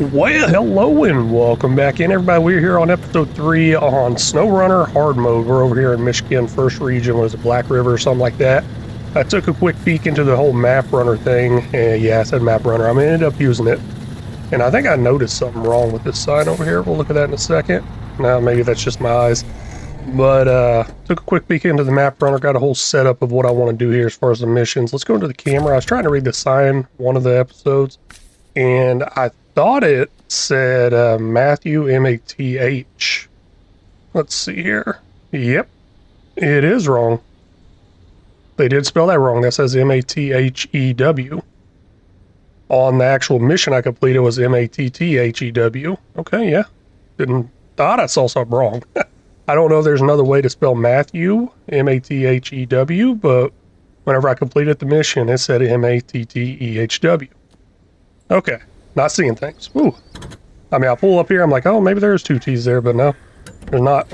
Well, hello and welcome back in, everybody. We're here on episode 3 on SnowRunner hard mode. We're over here in Michigan, first region, was it Black River or something like that? I took a quick peek into the whole map runner thing, and yeah, I said map runner. I ended up using it, and I think I noticed something wrong with this sign over here. We'll look at that in a second. Now, maybe that's just my eyes. But took a quick peek into the map runner, got a whole setup of what I want to do here as far as the missions. Let's go into the camera. I was trying to read the sign one of the episodes, and I thought it said Matthew, M-A-T-H. Let's see here. Yep, it is wrong. They did spell that wrong. That says M-A-T-H-E-W. On the actual mission I completed was M-A-T-T-H-E-W. Okay, yeah. Thought I saw something wrong. I don't know if there's another way to spell Matthew, M-A-T-H-E-W, but whenever I completed the mission, it said M-A-T-T-E-H-W. Okay. Not seeing things. Ooh. I mean, I'll pull up here. I'm like, oh, maybe there's two T's there, but no, there's not.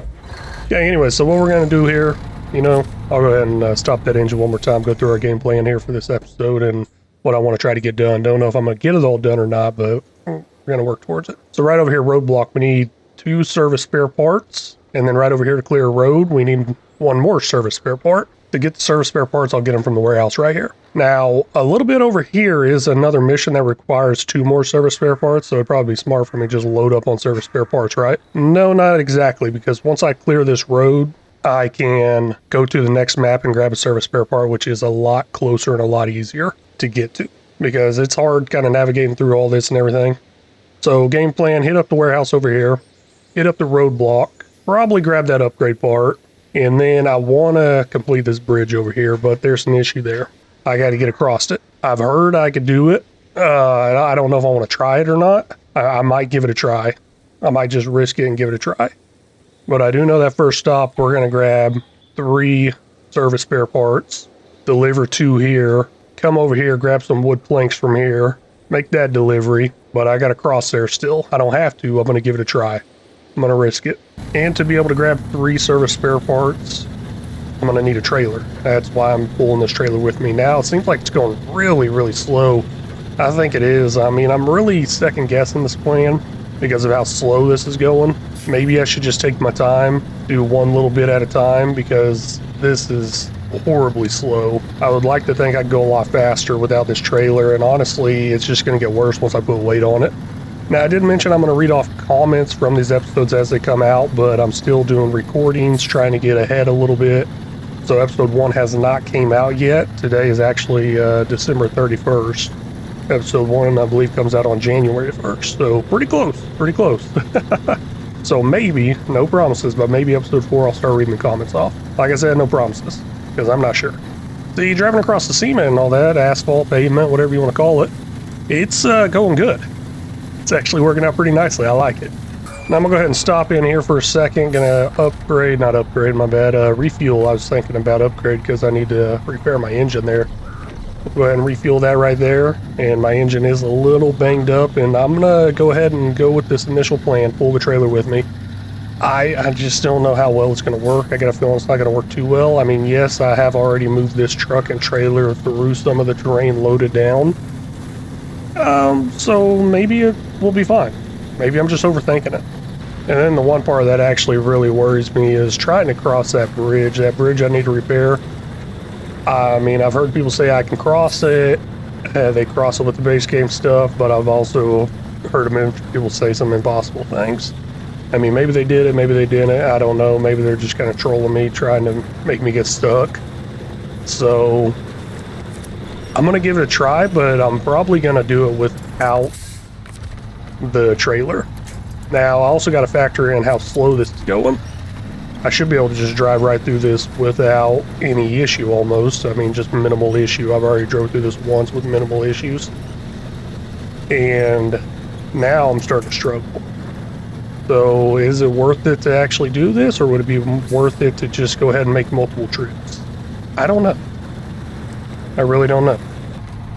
Okay, anyway, so what we're going to do here, I'll go ahead and stop that engine one more time, go through our game plan here for this episode and what I want to try to get done. Don't know if I'm going to get it all done or not, but we're going to work towards it. So right over here, roadblock, we need 2 service spare parts. And then right over here to clear a road, we need 1 more service spare part. To get the service spare parts, I'll get them from the warehouse right here. Now, a little bit over here is another mission that requires 2 more service spare parts, so it'd probably be smart for me to just load up on service spare parts, right? No, not exactly, because once I clear this road, I can go to the next map and grab a service spare part, which is a lot closer and a lot easier to get to, because it's hard kind of navigating through all this and everything. So game plan, hit up the warehouse over here, hit up the roadblock, probably grab that upgrade part, and then I want to complete this bridge over here, but there's an issue there. I got to get across it. I've heard I could do it. I don't know if I want to try it or not. I might give it a try. I might just risk it and give it a try. But I do know that first stop, we're going to grab 3 service spare parts, deliver 2 here, come over here, grab some wood planks from here, make that delivery, but I got to cross there still. I don't have to. I'm going to give it a try. I'm going to risk it. And to be able to grab 3 service spare parts, I'm going to need a trailer. That's why I'm pulling this trailer with me now. It seems like it's going really, really slow. I think it is. I mean, I'm really second guessing this plan because of how slow this is going. Maybe I should just take my time, do one little bit at a time, because this is horribly slow. I would like to think I'd go a lot faster without this trailer, and honestly, it's just going to get worse once I put weight on it. Now, I did mention I'm going to read off comments from these episodes as they come out, but I'm still doing recordings, trying to get ahead a little bit. So episode 1 has not came out yet. Today is actually December 31st. Episode 1, I believe, comes out on January 1st. So pretty close, pretty close. So maybe, no promises, but maybe episode 4 I'll start reading the comments off. Like I said, no promises, because I'm not sure. See, driving across the cement and all that, asphalt, pavement, whatever you want to call it, it's going good. It's actually working out pretty nicely. I like it. Now I'm gonna go ahead and stop in here for a second. Gonna refuel. I was thinking about upgrade because I need to repair my engine there. I'll go ahead and refuel that right there. And my engine is a little banged up, and I'm gonna go ahead and go with this initial plan. Pull the trailer with me. I just don't know how well it's gonna work. I got a feeling it's not gonna work too well. I mean, yes, I have already moved this truck and trailer through some of the terrain loaded down. So maybe it will be fine. Maybe I'm just overthinking it. And then the one part that actually really worries me is trying to cross that bridge. That bridge I need to repair. I mean, I've heard people say I can cross it. They cross it with the base game stuff, but I've also heard people say some impossible things. I mean, maybe they did it, maybe they didn't. I don't know. Maybe they're just kind of trolling me, trying to make me get stuck. So I'm going to give it a try, but I'm probably going to do it without the trailer. Now, I also got to factor in how slow this is going. I should be able to just drive right through this without any issue almost. I mean, just minimal issue. I've already drove through this once with minimal issues. And now I'm starting to struggle. So is it worth it to actually do this, or would it be worth it to just go ahead and make multiple trips? I don't know. I really don't know.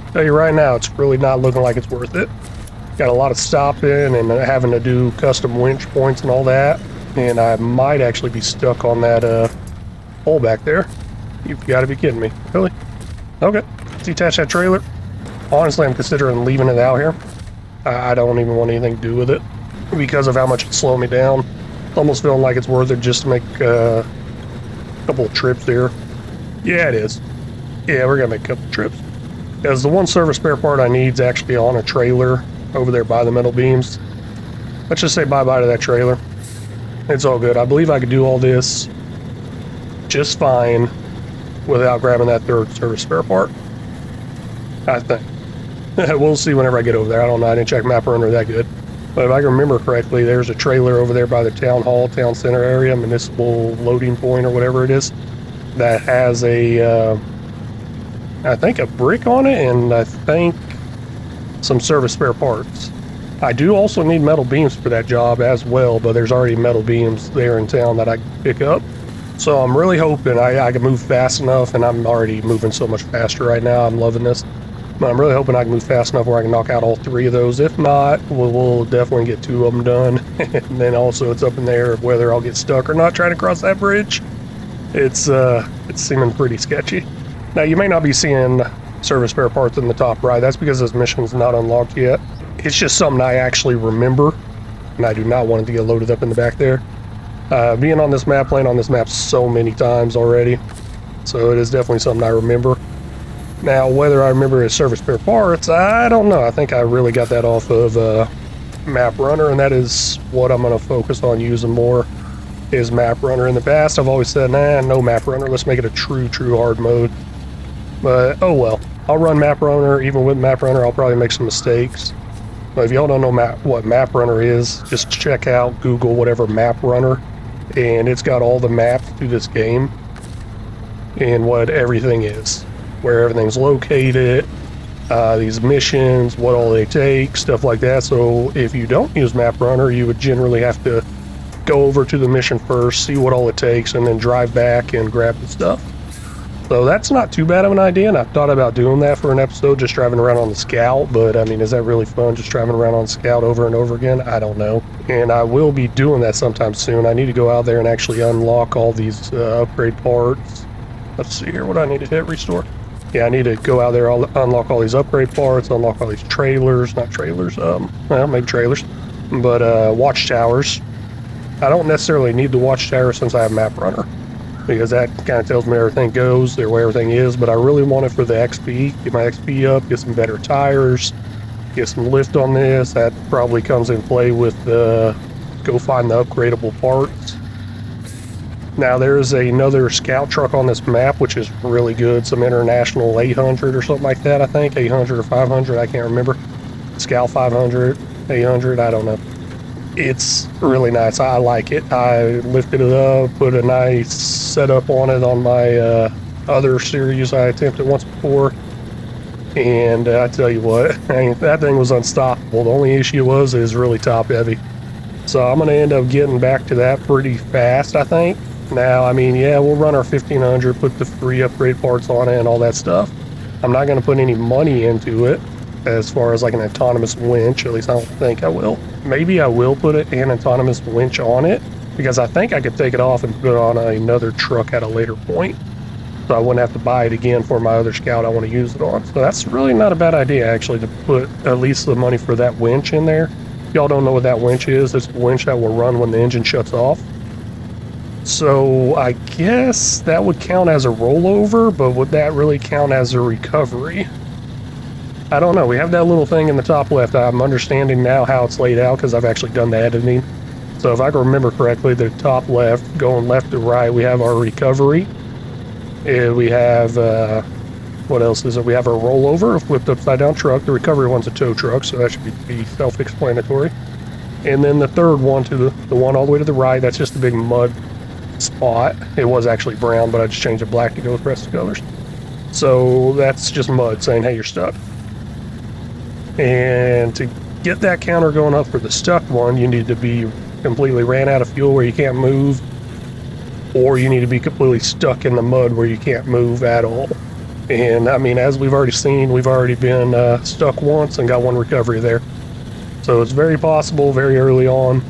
I'll tell you right now, it's really not looking like it's worth it. Got a lot of stopping and having to do custom winch points and all that. And I might actually be stuck on that hole back there. You've got to be kidding me. Really? Okay. Let's detach that trailer. Honestly, I'm considering leaving it out here. I don't even want anything to do with it because of how much it's slowing me down. It's almost feeling like it's worth it just to make a couple of trips there. Yeah, it is. Yeah, we're gonna make a couple of trips. Because the one service spare part I need is actually on a trailer over there by the metal beams. Let's just say bye-bye to that trailer. It's all good. I believe I could do all this just fine without grabbing that third service spare part. I think. We'll see whenever I get over there. I don't know. I didn't check MapRunner that good. But if I can remember correctly, there's a trailer over there by the town hall, town center area, municipal loading point or whatever it is, that has a, I think a brick on it, and I think some service spare parts. I do also need metal beams for that job as well, but there's already metal beams there in town that I can pick up. So I'm really hoping I can move fast enough, and I'm already moving so much faster right now. I'm loving this. But I'm really hoping I can move fast enough where I can knock out all 3 of those. If not, we'll definitely get 2 of them done. And then also it's up in the air of whether I'll get stuck or not trying to cross that bridge. It's seeming pretty sketchy. Now, you may not be seeing service spare parts in the top right. That's because this mission's not unlocked yet. It's just something I actually remember, and I do not want it to get loaded up in the back there. Being on this map, playing on this map so many times already, so it is definitely something I remember. Now, whether I remember as service spare parts, I don't know. I think I really got that off of MapRunner, and that is what I'm going to focus on using more, is MapRunner. In the past, I've always said, nah, no MapRunner. Let's make it a true hard mode. But, oh well. I'll run MapRunner. Even with MapRunner, I'll probably make some mistakes. But if y'all don't know what MapRunner is, just check out, Google whatever MapRunner, and it's got all the maps to this game and what everything is, where everything's located, these missions, what all they take, stuff like that. So if you don't use MapRunner, you would generally have to go over to the mission first, see what all it takes, and then drive back and grab the stuff. So that's not too bad of an idea, and I've thought about doing that for an episode, just driving around on the Scout, but I mean, is that really fun, just driving around on Scout over and over again? I don't know. And I will be doing that sometime soon. I need to go out there and actually unlock all these upgrade parts. Let's see here, what do I need to hit? Restore? Yeah, I need to go out there, I'll unlock all these upgrade parts, unlock all these trailers, not trailers, well, maybe trailers, but watchtowers. I don't necessarily need the watchtower since I have MapRunner, because that kind of tells me where everything goes, where everything is, but I really want it for the XP, get my XP up, get some better tires, get some lift on this. That probably comes in play with go find the upgradable parts. Now there's another scout truck on this map, which is really good, some international 800 or something like that, I think, 800 or 500, I can't remember. Scout 500, 800, I don't know. It's really nice. I like it. I lifted it up, put a nice setup on it on my other series I attempted once before, and I tell you what, that thing was unstoppable. The only issue was it was really top heavy. So I'm going to end up getting back to that pretty fast, I think. Now, I mean, yeah, we'll run our 1500, put the free upgrade parts on it and all that stuff. I'm not going to put any money into it as far as like an autonomous winch. At least I don't think I will. Maybe I will put an autonomous winch on it, because I think I could take it off and put it on another truck at a later point, so I wouldn't have to buy it again for my other Scout I want to use it on. So that's really not a bad idea, actually, to put at least the money for that winch in there. If y'all don't know what that winch is, it's the winch that will run when the engine shuts off. So I guess that would count as a rollover, but would that really count as a recovery? I don't know. We have that little thing in the top left. I'm understanding now how it's laid out because I've actually done the editing. So if I can remember correctly, the top left, going left to right, we have our recovery. And we have, what else is it? We have our rollover, a flipped upside down truck. The recovery one's a tow truck, so that should be self-explanatory. And then the third one, to the one all the way to the right, that's just a big mud spot. It was actually brown, but I just changed it black to go with the rest of the colors. So that's just mud saying, hey, you're stuck. And to get that counter going up for the stuck one, you need to be completely ran out of fuel where you can't move, or you need to be completely stuck in the mud where you can't move at all. And I mean, as we've already seen, we've already been stuck once and got one recovery there. So it's very possible very early on.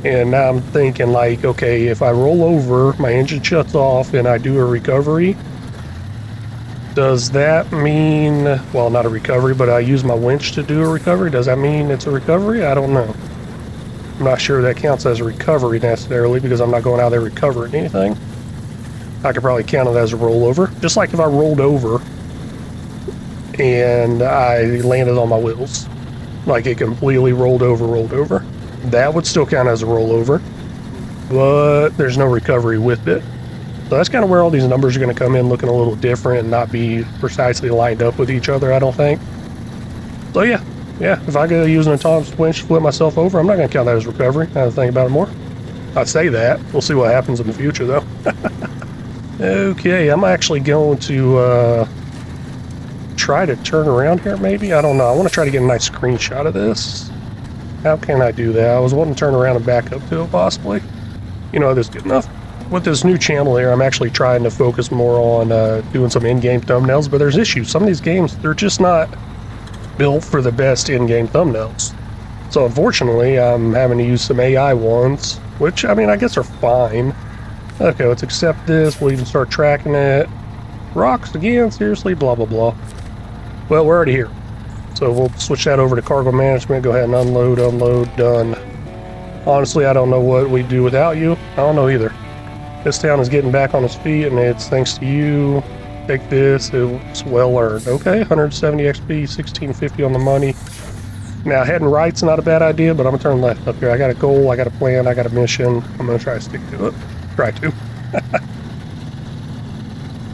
And now I'm thinking like, okay, if I roll over, my engine shuts off and I do a recovery, Does that mean, well, not a recovery, but I use my winch to do a recovery? Does that mean it's a recovery? I don't know. I'm not sure that counts as a recovery necessarily because I'm not going out there recovering anything. I could probably count it as a rollover. Just like if I rolled over and I landed on my wheels. Like it completely rolled over. That would still count as a rollover, but there's no recovery with it. So that's kind of where all these numbers are going to come in looking a little different and not be precisely lined up with each other, I don't think. So yeah, if I could use an autonomous winch to flip myself over, I'm not going to count that as recovery. I have to think about it more. I say that. We'll see what happens in the future, though. Okay, I'm actually going to try to turn around here, maybe? I don't know. I want to try to get a nice screenshot of this. How can I do that? I was wanting to turn around and back up to it, possibly. You know, this is good enough. With this new channel here, I'm actually trying to focus more on doing some in-game thumbnails, but there's issues. Some of these games, they're just not built for the best in-game thumbnails. So unfortunately, I'm having to use some AI ones, which, I mean, I guess are fine. Okay, let's accept this. We'll even start tracking it. Rocks again? Seriously? Blah, blah, blah. Well, we're already here. So we'll switch that over to cargo management. Go ahead and unload, done. Honestly, I don't know what we'd do without you. I don't know either. This town is getting back on its feet, and it's thanks to you. Take this. It's well earned. Okay, 170 XP, 1650 on the money. Now, heading right's not a bad idea, but I'm going to turn left up here. I got a goal, I got a plan, I got a mission. I'm going to try to stick to it. Try to.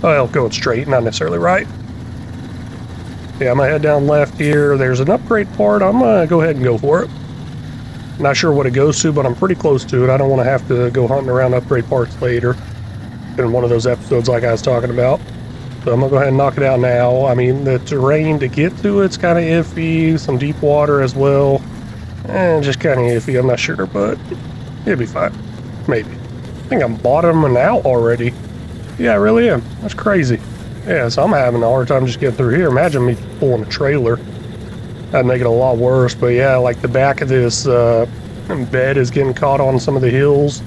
Well, going straight, not necessarily right. Yeah, I'm going to head down left here. There's an upgrade part. I'm going to go ahead and go for it. Not sure what it goes to, but I'm pretty close to it. I don't want to have to go hunting around upgrade parts later in one of those episodes like I was talking about. So I'm going to go ahead and knock it out now. I mean, the terrain to get to it's kind of iffy. Some deep water as well. And just kind of iffy, I'm not sure, but it'll be fine. Maybe. I think I'm bottoming out already. Yeah, I really am. That's crazy. Yeah, so I'm having a hard time just getting through here. Imagine me pulling a trailer. That'd make it a lot worse, but yeah, like the back of this bed is getting caught on some of the hills,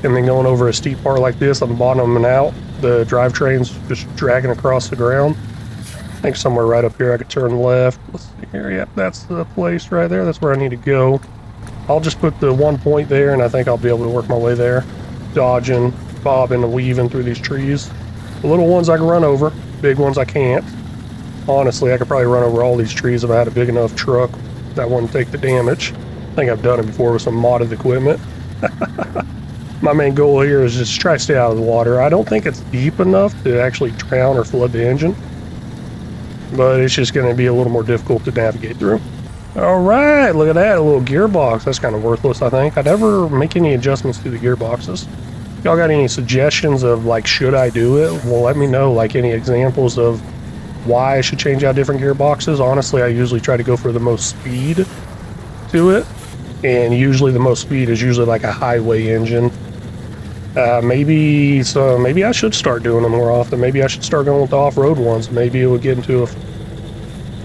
and then going over a steep part like this, I'm bottoming out. The drivetrain's just dragging across the ground. I think somewhere right up here I could turn left. Let's see here. Yep, that's the place right there. That's where I need to go. I'll just put the 1 point there, and I think I'll be able to work my way there. Dodging, bobbing, and weaving through these trees. The little ones I can run over, big ones I can't. Honestly, I could probably run over all these trees if I had a big enough truck that wouldn't take the damage. I think I've done it before with some modded equipment. My main goal here is just try to stay out of the water. I don't think it's deep enough to actually drown or flood the engine, but it's just going to be a little more difficult to navigate through. All right, look at that, a little gearbox. That's kind of worthless, I think. I never make any adjustments to the gearboxes. Y'all got any suggestions of, like, should I do it? Well, let me know, like, any examples of why I should change out different gearboxes. Honestly, I usually try to go for the most speed to it, and usually the most speed is usually like a highway engine. Maybe I should start doing them more often. Maybe I should start going with the off-road ones. Maybe it would get into a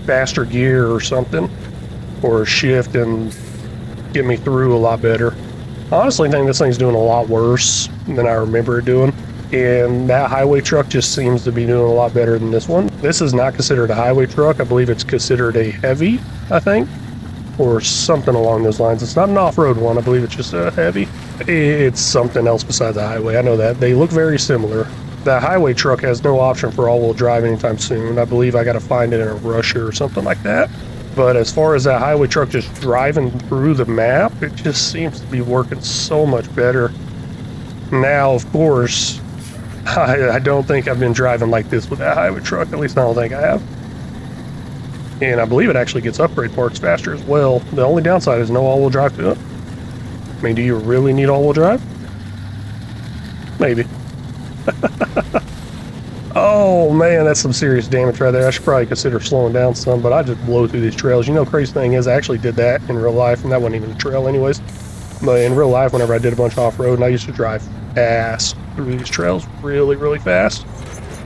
faster gear or something, or a shift and get me through a lot better. I honestly think this thing's doing a lot worse than I remember it doing. And that highway truck just seems to be doing a lot better than this one. This is not considered a highway truck. I believe it's considered a heavy, I think, or something along those lines. It's not an off-road one. I believe it's just a heavy. It's something else besides a highway. I know that. They look very similar. That highway truck has no option for all-wheel drive anytime soon. I believe I got to find it in a Russia or something like that. But as far as that highway truck just driving through the map, it just seems to be working so much better. Now, of course, I don't think I've been driving like this with that highway truck. At least I don't think I have. And I believe it actually gets upgrade parts faster as well. The only downside is no all-wheel drive to it. I mean, do you really need all-wheel drive? Maybe. Oh man, that's some serious damage right there. I should probably consider slowing down some, but I just blow through these trails. You know, crazy thing is I actually did that in real life, and that wasn't even a trail anyways. But in real life, whenever I did a bunch of off-road, and I used to drive fast through these trails, really, really fast.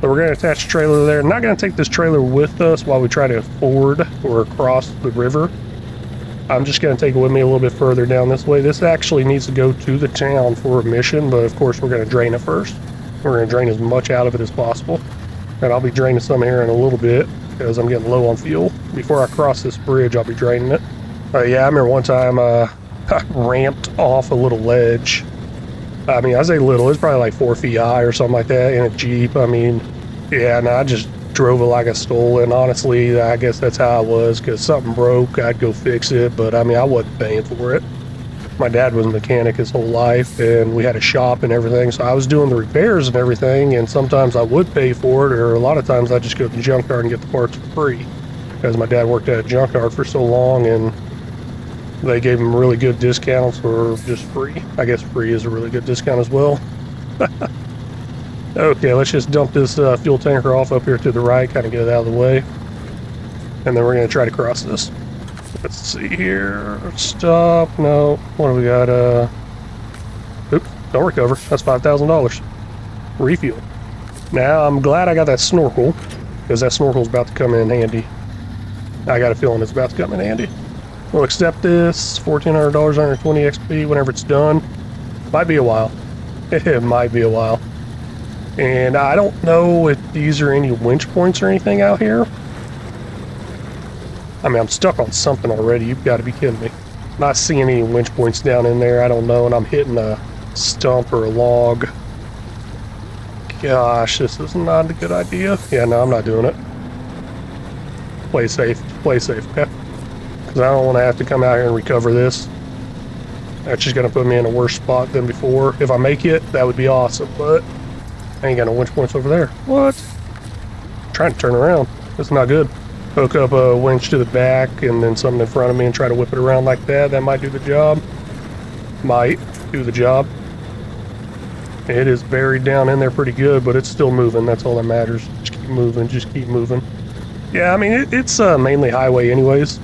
So we're going to attach a trailer there. Not going to take this trailer with us while we try to ford or cross the river. I'm just going to take it with me a little bit further down this way. This actually needs to go to the town for a mission, but of course we're going to drain it first. We're going to drain as much out of it as possible. And I'll be draining some here in a little bit because I'm getting low on fuel. Before I cross this bridge, I'll be draining it. Yeah, I remember one time I ramped off a little ledge. I mean, I say little, it's probably like 4 feet high or something like that in a Jeep. I mean, yeah, and I just drove it like I stole it. And honestly, I guess that's how I was, because something broke, I'd go fix it. But I mean, I wasn't paying for it. My dad was a mechanic his whole life, and we had a shop and everything, so I was doing the repairs and everything, and sometimes I would pay for it, or a lot of times I'd just go to the junkyard and get the parts for free, because my dad worked at a junkyard for so long, and they gave him really good discounts for just free. I guess free is a really good discount as well. Okay, let's just dump this fuel tanker off up here to the right, kind of get it out of the way, and then we're going to try to cross this. Let's see here. Stop. No. What do we got? Oops. Don't recover. That's $5,000. Refuel. Now, I'm glad I got that snorkel, because that snorkel's about to come in handy. I got a feeling it's about to come in handy. We'll accept this. $1,400, 120 XP whenever it's done. Might be a while. It might be a while. And I don't know if these are any winch points or anything out here. I mean, I'm stuck on something already. You've got to be kidding me. Not seeing any winch points down in there. I don't know. And I'm hitting a stump or a log. Gosh, this is not a good idea. Yeah, no, I'm not doing it. Play safe. Play safe, okay? Because I don't want to have to come out here and recover this. That's just going to put me in a worse spot than before. If I make it, that would be awesome. But I ain't got no winch points over there. What? I'm trying to turn around. That's not good. Hook up a winch to the back and then something in front of me and try to whip it around like that. That might do the job. Might do the job. It is buried down in there pretty good, but it's still moving. That's all that matters. Just keep moving. Just keep moving. Yeah, I mean, it's mainly highway anyways.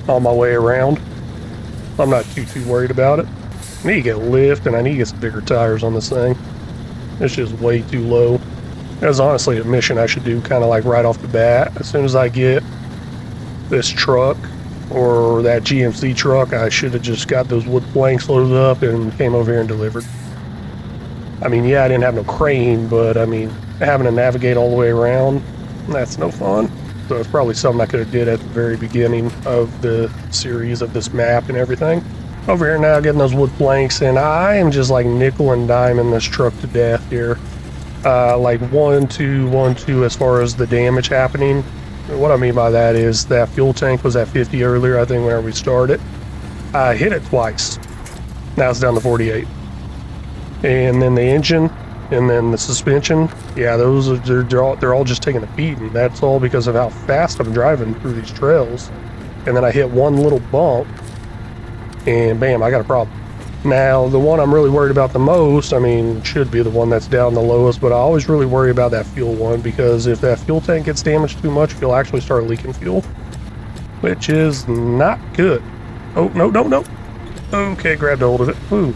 On my way around. I'm not too worried about it. I need to get lift and I need to get some bigger tires on this thing. It's just way too low. That's honestly a mission I should do kind of like right off the bat. As soon as I get this truck or that GMC truck, I should have just got those wood planks loaded up and came over here and delivered. I mean, yeah, I didn't have no crane, but I mean, having to navigate all the way around, that's no fun. So it's probably something I could have did at the very beginning of the series of this map and everything. Over here now getting those wood planks, and I am just like nickel and diming this truck to death here. Like 1, 2, 1, 2 as far as the damage happening. What I mean by that is that fuel tank was at 50 earlier, I think, whenever we started. I hit it twice. Now it's down to 48. And then the engine, and then the suspension, yeah, those are, they're all just taking a beating. That's all because of how fast I'm driving through these trails. And then I hit one little bump, and bam, I got a problem. Now, the one I'm really worried about the most, I mean, should be the one that's down the lowest, but I always really worry about that fuel one, because if that fuel tank gets damaged too much, you'll actually start leaking fuel, which is not good. Oh, no, no, no. Okay, grabbed a hold of it. Ooh.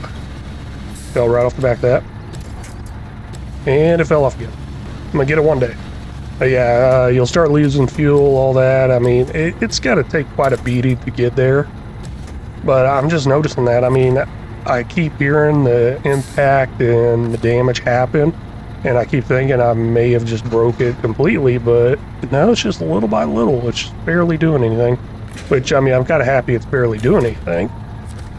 Fell right off the back of that. And it fell off again. I'm gonna get it one day. Yeah, you'll start losing fuel, all that. I mean, it's got to take quite a beating to get there. But I'm just noticing that. I mean, I keep hearing the impact and the damage happen, and I keep thinking I may have just broke it completely, but no, it's just little by little. It's barely doing anything. Which, I mean, I'm kind of happy it's barely doing anything.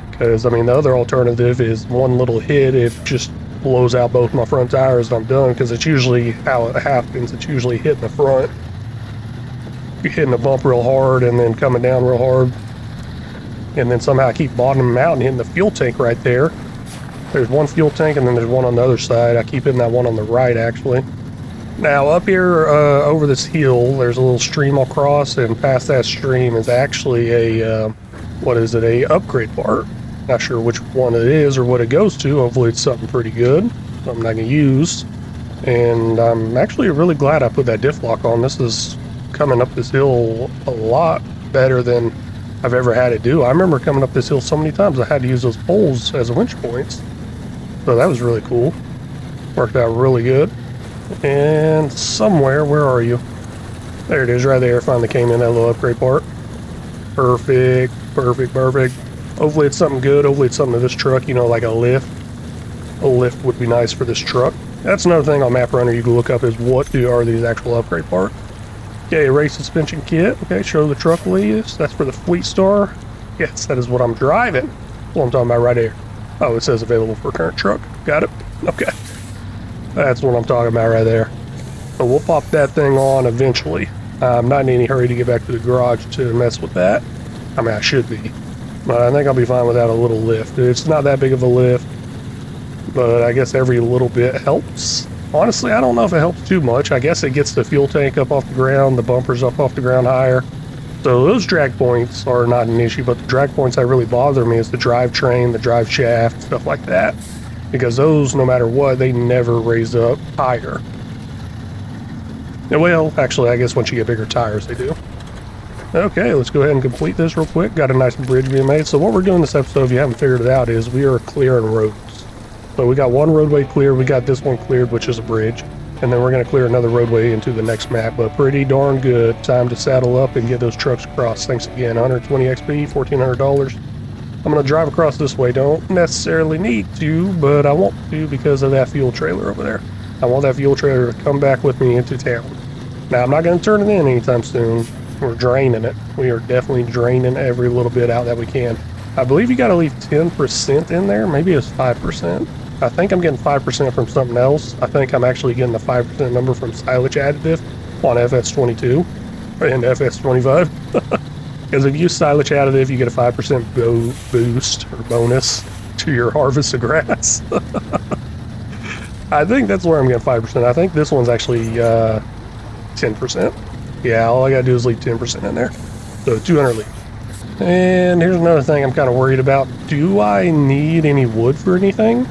Because, I mean, the other alternative is one little hit, it just blows out both my front tires and I'm done, because it's usually how it happens. It's usually hitting the front. You're hitting the bump real hard and then coming down real hard. And then somehow I keep bottoming out and hitting the fuel tank right there. There's one fuel tank and then there's one on the other side. I keep hitting that one on the right, actually. Now, up here over this hill, there's a little stream I'll cross, and past that stream is actually a, what is it, a upgrade part. Not sure which one it is or what it goes to. Hopefully it's something pretty good, something I can use. And I'm actually really glad I put that diff lock on. This is coming up this hill a lot better than I've ever had it do. I remember coming up this hill so many times I had to use those poles as winch points. So that was really cool. Worked out really good. And somewhere, where are you? There it is, right there. Finally came in that little upgrade part. Perfect, perfect, perfect. Hopefully it's something good. Hopefully it's something to this truck, you know, like a lift. A lift would be nice for this truck. That's another thing on Map Runner you can look up is are these actual upgrade parts. Okay, race suspension kit. Okay, show the truck leaves. That's for the Fleet Star. Yes, that is what I'm driving. That's what I'm talking about right here. Oh, it says available for current truck. Got it. Okay. That's what I'm talking about right there. So we'll pop that thing on eventually. I'm not in any hurry to get back to the garage to mess with that. I mean, I should be. But I think I'll be fine without a little lift. It's not that big of a lift, but I guess every little bit helps. Honestly, I don't know if it helps too much. I guess it gets the fuel tank up off the ground, the bumpers up off the ground higher. So those drag points are not an issue, but the drag points that really bother me is the drivetrain, the drive shaft, stuff like that. Because those, no matter what, they never raise up higher. Well, actually, I guess once you get bigger tires, they do. Okay, let's go ahead and complete this real quick. Got a nice bridge being made. So what we're doing this episode, if you haven't figured it out, is we are clearing roads. So we got one roadway cleared, we got this one cleared, which is a bridge. And then we're going to clear another roadway into the next map, but pretty darn good. Time to saddle up and get those trucks across. Thanks again, 120 XP, $1,400. I'm going to drive across this way. Don't necessarily need to, but I want to because of that fuel trailer over there. I want that fuel trailer to come back with me into town. Now, I'm not going to turn it in anytime soon. We're draining it. We are definitely draining every little bit out that we can. I believe you got to leave 10% in there. Maybe it's 5%. I think I'm getting 5% from something else. I think I'm actually getting the 5% number from silage additive on FS22 and FS25. Because if you use silage additive, you get a 5% boost or bonus to your harvest of grass. I think that's where I'm getting 5%. I think this one's actually 10%. Yeah, all I gotta do is leave 10% in there. So 200 leave. And here's another thing I'm kind of worried about. Do I need any wood for anything?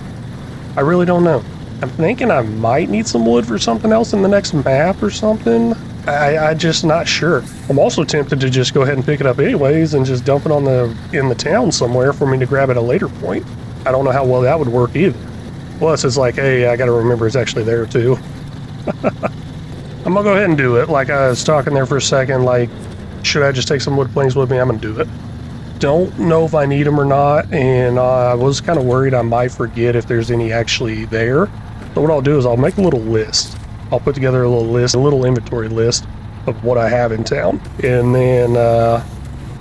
I really don't know. I'm thinking I might need some wood for something else in the next map or something. I just not sure. I'm also tempted to just go ahead and pick it up anyways and just dump it in the town somewhere for me to grab at a later point. I don't know how well that would work either. Plus, it's like, hey, I gotta remember it's actually there too. I'm gonna go ahead and do it. Like I was talking there for a second, like, should I just take some wood planks with me? I'm gonna do it. Don't know if I need them or not, and I was kind of worried I might forget if there's any actually there. So what I'll do is I'll make a little list. I'll put together a little list, a little inventory list of what I have in town, and then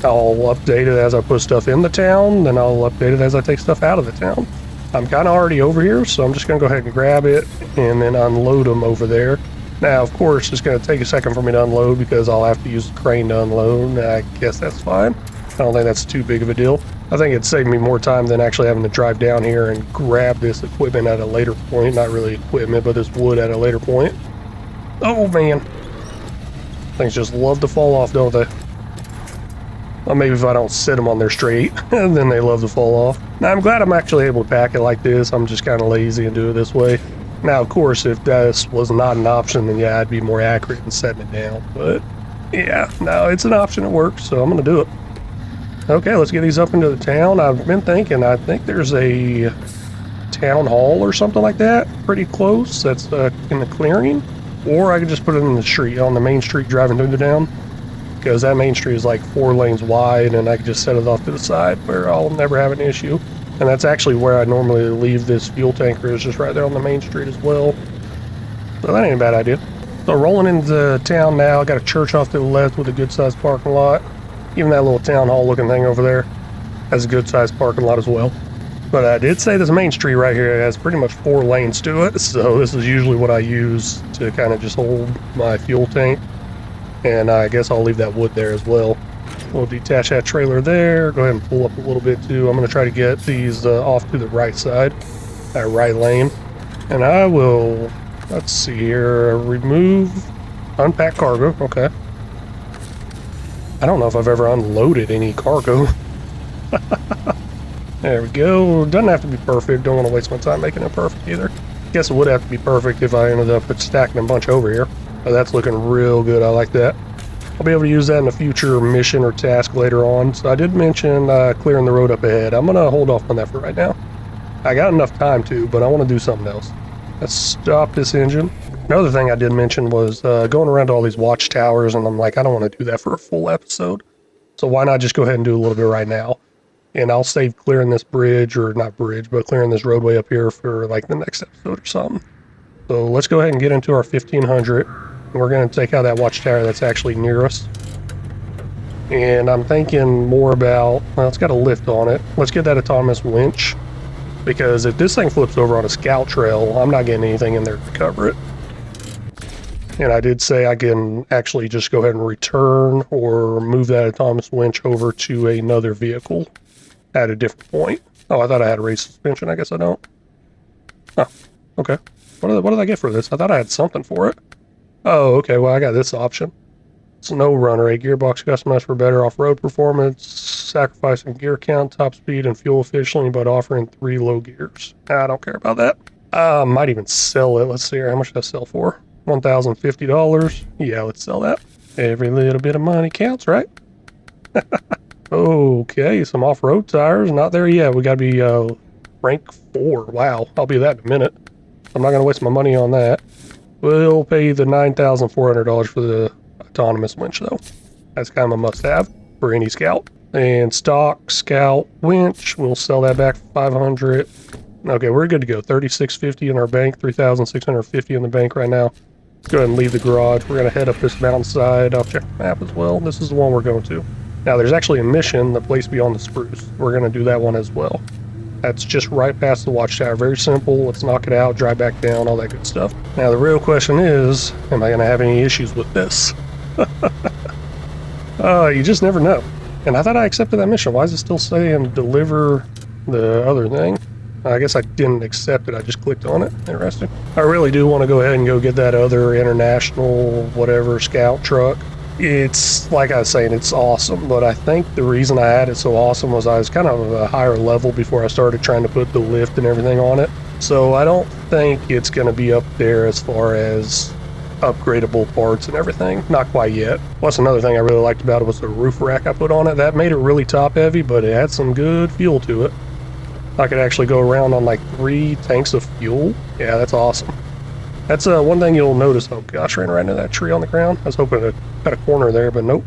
I'll update it as I put stuff in the town, then I'll update it as I take stuff out of the town. I'm kind of already over here, so I'm just gonna go ahead and grab it and then unload them over there. Now, of course, it's going to take a second for me to unload because I'll have to use the crane to unload. I guess that's fine. I don't think that's too big of a deal. I think it'd save me more time than actually having to drive down here and grab this equipment at a later point. Not really equipment, but this wood at a later point. Oh, man. Things just love to fall off, don't they? Well, maybe if I don't set them on there straight, then they love to fall off. Now, I'm glad I'm actually able to pack it like this. I'm just kind of lazy and do it this way. Now, of course, if this was not an option, then yeah, I'd be more accurate in setting it down. But yeah, no, it's an option. It works, so I'm going to do it. Okay, let's get these up into the town. I've been thinking, I think there's a town hall or something like that pretty close that's in the clearing. Or I could just put it in the street, on the main street driving through the town. Because that main street is like 4 lanes wide, and I could just set it off to the side where I'll never have an issue. And that's actually where I normally leave this fuel tanker, is just right there on the main street as well. So that ain't a bad idea. So rolling into town now, I got a church off to the left with a good sized parking lot. Even that little town hall looking thing over there has a good sized parking lot as well. But I did say this main street right here has pretty much 4 lanes to it. So this is usually what I use to kind of just hold my fuel tank. And I guess I'll leave that wood there as well. We'll detach that trailer there. Go ahead and pull up a little bit too. I'm going to try to get these off to the right side, that right lane. And I will, let's see here, remove, unpack cargo. Okay. I don't know if I've ever unloaded any cargo. There we go. Doesn't have to be perfect. Don't want to waste my time making it perfect either. Guess it would have to be perfect if I ended up stacking a bunch over here. But that's looking real good. I like that. I'll be able to use that in a future mission or task later on. So I did mention clearing the road up ahead. I'm going to hold off on that for right now. I got enough time to, but I want to do something else. Let's stop this engine. Another thing I did mention was going around to all these watchtowers, and I'm like, I don't want to do that for a full episode. So why not just go ahead and do a little bit right now? And I'll save clearing this bridge, or not bridge, but clearing this roadway up here for like the next episode or something. So let's go ahead and get into our 1500. We're going to take out that watchtower that's actually near us. And I'm thinking more about, well, it's got a lift on it. Let's get that autonomous winch, because if this thing flips over on a scout trail, I'm not getting anything in there to cover it. And I did say I can actually just go ahead and return or move that autonomous winch over to another vehicle at a different point. Oh, I thought I had a race suspension. I guess I don't. Huh. Okay. What did I get for this? I thought I had something for it. Oh, okay. Well, I got this option. SnowRunner, a gearbox customized for better off-road performance, sacrificing gear count, top speed, and fuel efficiently, but offering 3 low gears. I don't care about that. I might even sell it. Let's see here. How much did I sell for? $1,050. Yeah, let's sell that. Every little bit of money counts, right? Okay, some off-road tires. Not there yet. We got to be rank 4. Wow, I'll be that in a minute. I'm not going to waste my money on that. We'll pay the $9,400 for the autonomous winch, though. That's kind of a must-have for any scout. And stock scout winch, we'll sell that back for $500. Okay, we're good to go. $3,650 in our bank, $3,650 in the bank right now. Let's go ahead and leave the garage. We're going to head up this mountainside. I'll check the map as well. This is the one we're going to. Now, there's actually a mission, the place beyond the spruce. We're going to do that one as well. That's just right past the watchtower. Very simple. Let's knock it out, drive back down, all that good stuff. Now, the real question is, am I going to have any issues with this? You just never know. And I thought I accepted that mission. Why is it still saying deliver the other thing? I guess I didn't accept it. I just clicked on it. Interesting. I really do want to go ahead and go get that other international whatever scout truck. It's, like I was saying, it's awesome, but I think the reason I had it so awesome was I was kind of a higher level before I started trying to put the lift and everything on it. So I don't think it's going to be up there as far as upgradable parts and everything. Not quite yet. Plus, another thing I really liked about it was the roof rack I put on it. That made it really top heavy, but it had some good fuel to it. I could actually go around on like 3 tanks of fuel. Yeah, that's awesome. That's one thing you'll notice. Oh gosh, ran right into that tree on the ground. I was hoping to cut a corner there, but nope.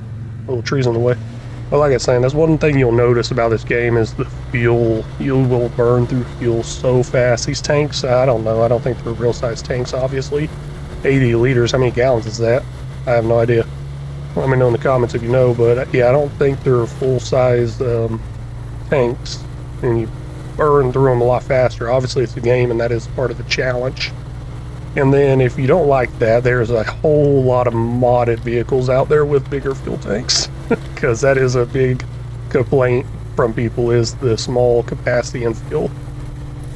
Little trees in the way. Well, like I was saying, that's one thing you'll notice about this game is the fuel. You will burn through fuel so fast. These tanks, I don't know. I don't think they're real size tanks, obviously. 80 liters, how many gallons is that? I have no idea. Let me know in the comments if you know, but yeah, I don't think they're full-size tanks, and you burn through them a lot faster. Obviously, it's a game, and that is part of the challenge. And then if you don't like that, there's a whole lot of modded vehicles out there with bigger fuel tanks, because that is a big complaint from people, is the small capacity in fuel.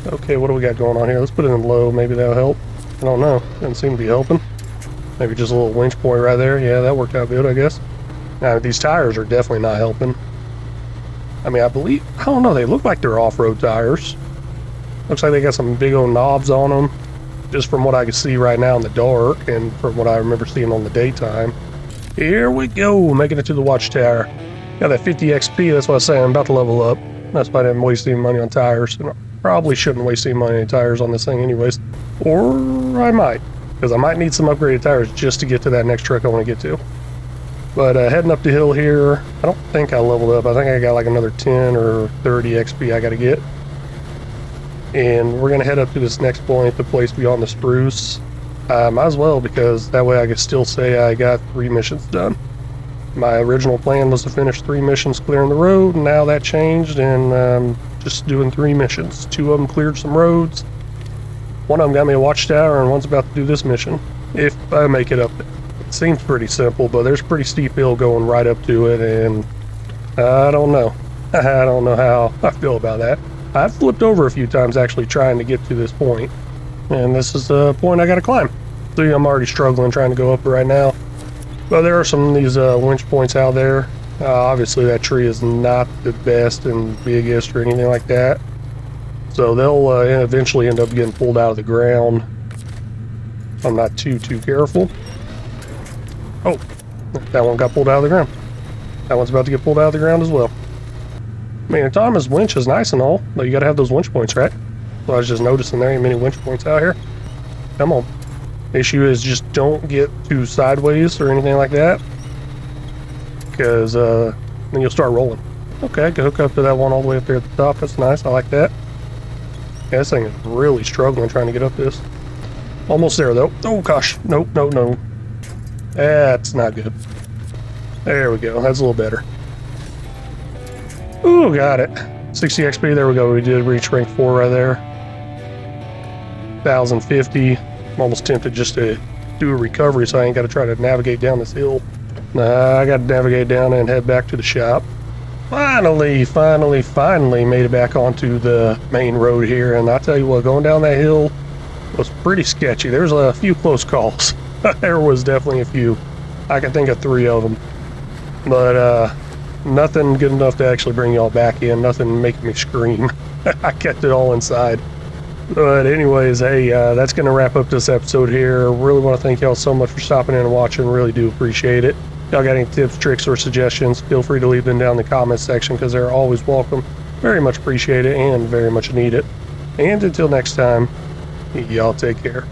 Okay, what do we got going on here? Let's put it in low, maybe that'll help. I don't know, doesn't seem to be helping. Maybe just a little winch point right there. Yeah, that worked out good, I guess. Now, these tires are definitely not helping. I mean, I don't know, they look like they're off-road tires. Looks like they got some big old knobs on them, just from what I can see right now in the dark, and from what I remember seeing on the daytime. Here we go, making it to the watchtower. Got that 50 XP, that's what I was saying, I'm about to level up. That's why I didn't waste any money on tires. And I probably shouldn't waste any money on tires on this thing anyways. Or I might, because I might need some upgraded tires just to get to that next truck I want to get to. But heading up the hill here, I don't think I leveled up. I think I got like another 10 or 30 XP I got to get. And we're going to head up to this next point, the place beyond the spruce. Might as well, because that way I can still say I got 3 missions done. My original plan was to finish 3 missions clearing the road, and now that changed, and just doing 3 missions. 2 of them cleared some roads. One of them got me a watchtower, and one's about to do this mission, if I make it up there. It seems pretty simple, but there's a pretty steep hill going right up to it, and I don't know. I don't know how I feel about that. I've flipped over a few times actually trying to get to this point, and this is the point I gotta climb. See, I'm already struggling trying to go up it right now. But there are some of these winch points out there. Obviously that tree is not the best and biggest or anything like that. So they'll eventually end up getting pulled out of the ground if I'm not too careful. Oh, that one got pulled out of the ground. That one's about to get pulled out of the ground as well. I mean, autonomous winch is nice and all, but you gotta have those winch points, right? So I was just noticing there ain't many winch points out here. Come on. The issue is just don't get too sideways or anything like that, because then you'll start rolling. Okay, I can hook up to that one all the way up there at the top. That's nice. I like that. Yeah, this thing is really struggling trying to get up this. Almost there, though. Oh, gosh. Nope, no, no. That's not good. There we go. That's a little better. Ooh, got it. 60 XP. There we go. We did reach rank 4 right there. 1050. I'm almost tempted just to do a recovery so I ain't got to try to navigate down this hill. Nah, I got to navigate down and head back to the shop. Finally made it back onto the main road here. And I tell you what, going down that hill was pretty sketchy. There's a few close calls. There was definitely a few. I can think of 3 of them. But nothing good enough to actually bring y'all back in. Nothing making me scream. I kept it all inside. But anyways, hey, that's going to wrap up this episode here. Really want to thank y'all so much for stopping in and watching. Really do appreciate it. Y'all got any tips, tricks, or suggestions, feel free to leave them down in the comments section because they're always welcome. Very much appreciate it and very much need it. And until next time, y'all take care.